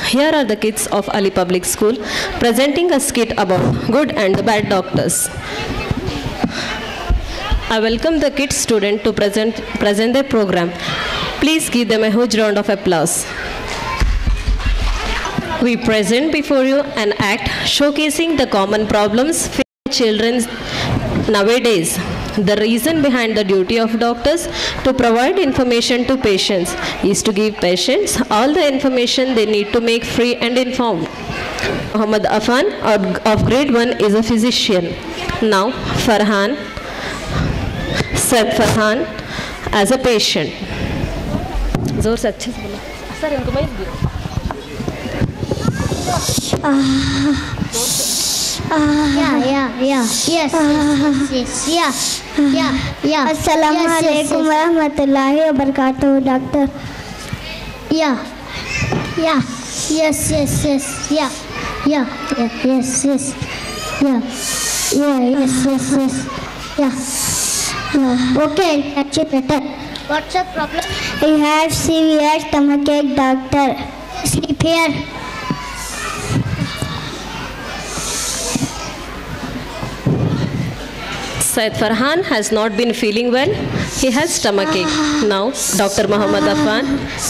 Here are the kids of Ali Public School presenting a skit about good and the bad doctors. I welcome the kids student to present their program. Please give them a huge round of applause. We present before you an act showcasing the common problems facing children nowadays. The reason behind the duty of doctors to provide information to patients is to give patients all the information they need to make free and informed. Muhammad Afan of grade 1 is a physician. Now Said Farhan as a patient. जोर से अच्छे से बोलो sir इनको मैं अस्सलामु अलैकुम वरहमतुल्लाहि वबरकातुहू doctor Okay, that's it better. What's the problem? I have severe stomachache, doctor. Sleep here. Said Farhan has not been feeling well. He has stomachache. Now, Dr. Muhammad Afan,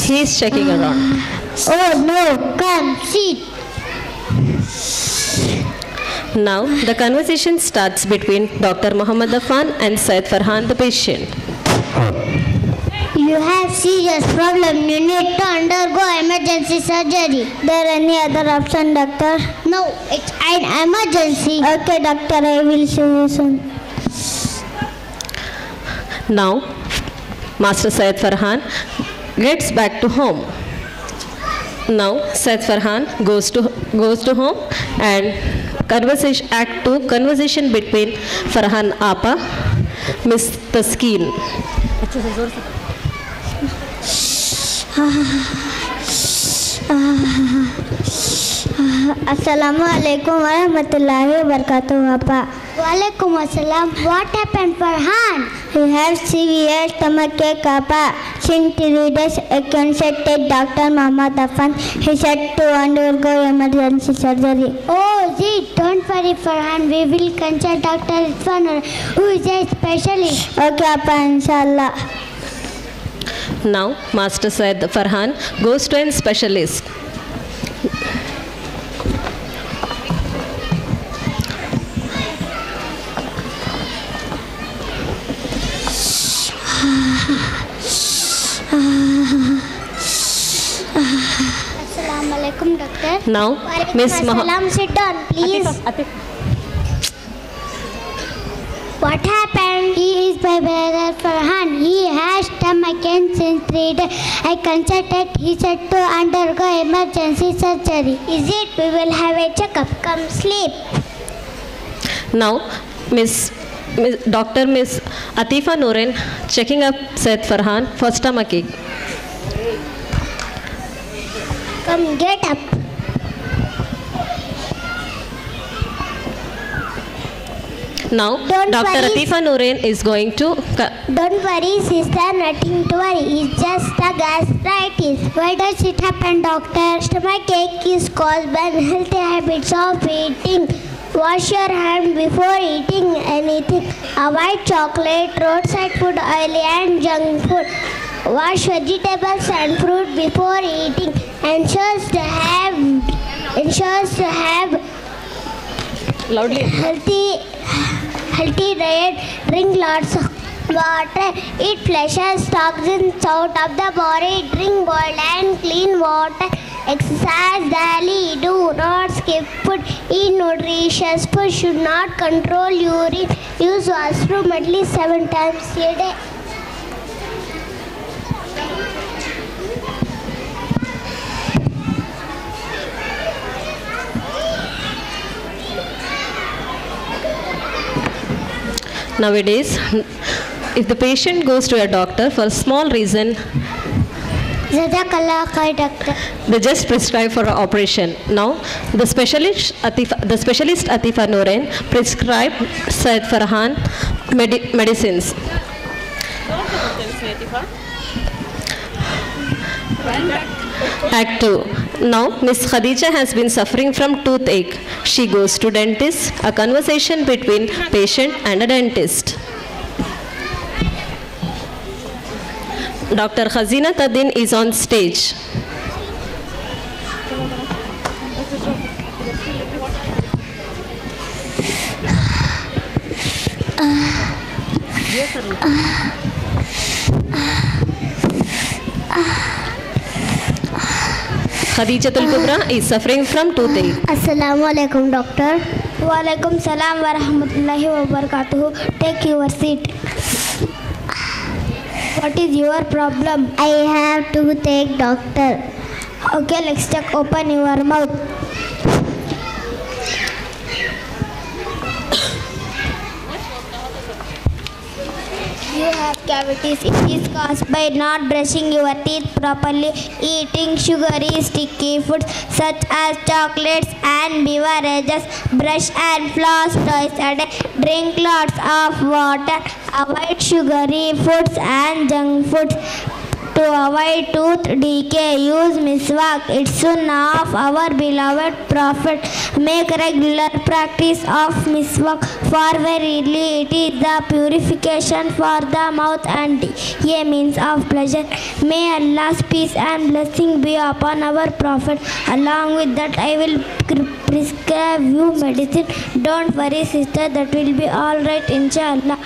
he is checking around. Oh no, come, sit. Now, the conversation starts between Dr. Muhammad Afan and Said Farhan, the patient. You have serious problem. You need to undergo emergency surgery. There any other option, doctor? No, it's an emergency. Okay, doctor, I will see you soon. Now, Master Said Farhan gets back to home. Now, Said Farhan goes to home and Act 2, conversation between Farhan Apa, Miss Taskeen. Assalamu alaikum warahmatullahi wabarakatuh, Apa. Walaikum assalam. What happened, Farhan? He has severe stomachache, Apa. Since 3 days, I consulted Dr. Muhammad Afan. He said to undergo emergency surgery. Oh, gee, don't worry, Farhan. We will consult Dr. Irfan, who is a specialist. Okay, Apa, inshallah. Now, Master Said Farhan goes to a specialist. Assalamu alaikum, doctor. Now, Miss Salam, sit down, please. What happened? He is my brother Farhan. He has stomachache since 3 days. I consulted. He said to undergo emergency surgery. Is it? We will have a checkup. Come sleep. Now, Dr. Miss Atifa Noren checking up Said Farhan for stomachache. Come, get up. Now, Dr. Atifa Noren is going to... Don't worry, sister, nothing to worry. It's just a gastritis. Why does it happen, doctor? Stomachache is caused by unhealthy habits of eating. Wash your hand before eating anything. Avoid chocolate, roadside food, oily and junk food. Wash vegetables and fruit before eating. Ensures to have loudly healthy diet. Drink lots of water. Eat flushes toxins out of the body. Drink boiled and clean water. Exercise daily. Do not skip food. Eat nutritious food. Should not control urine. Use washroom at least 7 times a day. Nowadays, if the patient goes to a doctor for a small reason, they just prescribe for an operation. Now, the specialist Atifa Noren prescribed Said Farhan medicines. Act 2. Now, Miss Khadija has been suffering from toothache. She goes to dentist. A conversation between patient and a dentist. Dr. Khazina Tadin is on stage. Khadijatul Kubra is suffering from toothache. Assalamu alaikum, doctor. Wa alaikum salam wa rahmatullahi wa barakatuhu. Take your seat. What is your problem? I have toothache, doctor. Okay, let's check. Open your mouth. You have cavities. It is caused by not brushing your teeth properly, eating sugary, sticky foods such as chocolates and beverages. Brush and floss twice a day. Drink lots of water. Avoid sugary foods and junk foods. To avoid tooth decay, use miswak. It's sunnah of our beloved Prophet. Make regular practice of miswak, for verily it is the purification for the mouth and a means of pleasure. May Allah's peace and blessing be upon our Prophet. Along with that, I will prescribe you medicine. Don't worry, sister, that will be all right, inshallah.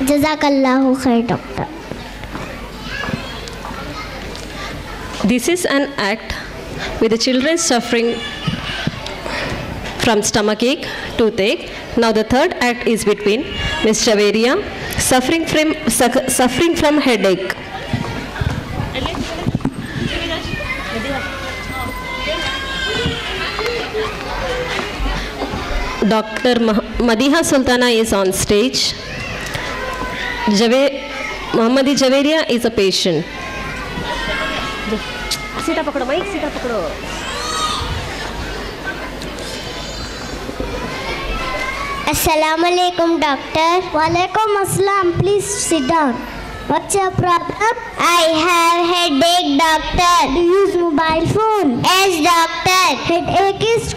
Jazakallahu khair, doctor. This is an act with the children suffering from stomachache, toothache. Now the third act is between Miss Javeria suffering from headache. Dr. Madiha Sultana is on stage. Muhammadi Javeria is a patient. Assalamu alaikum, doctor. Wa alaikum assalam. Please sit down. What's your problem? I have headache, doctor. Do you use mobile phone? Yes, doctor. Headache is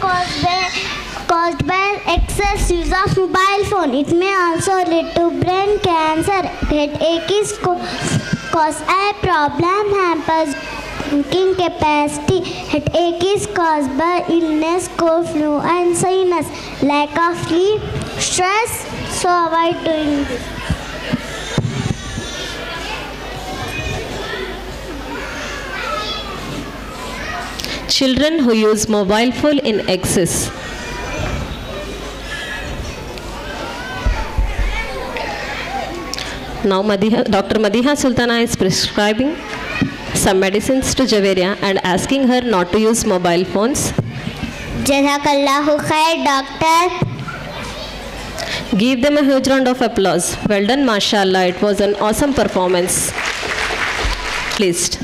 caused by excess use of mobile phone. It may also lead to brain cancer. Headache is caused a problem hampers thinking capacity. Headache is caused by illness, cold, flu and sinus. Lack of sleep, stress, so avoid doing this. Children who use mobile phone in excess. Now Dr. Madiha Sultana is prescribing some medicines to Javeria and asking her not to use mobile phones. Jazakallahu khair, doctor. Give them a huge round of applause. Well done, mashallah. It was an awesome performance. Please.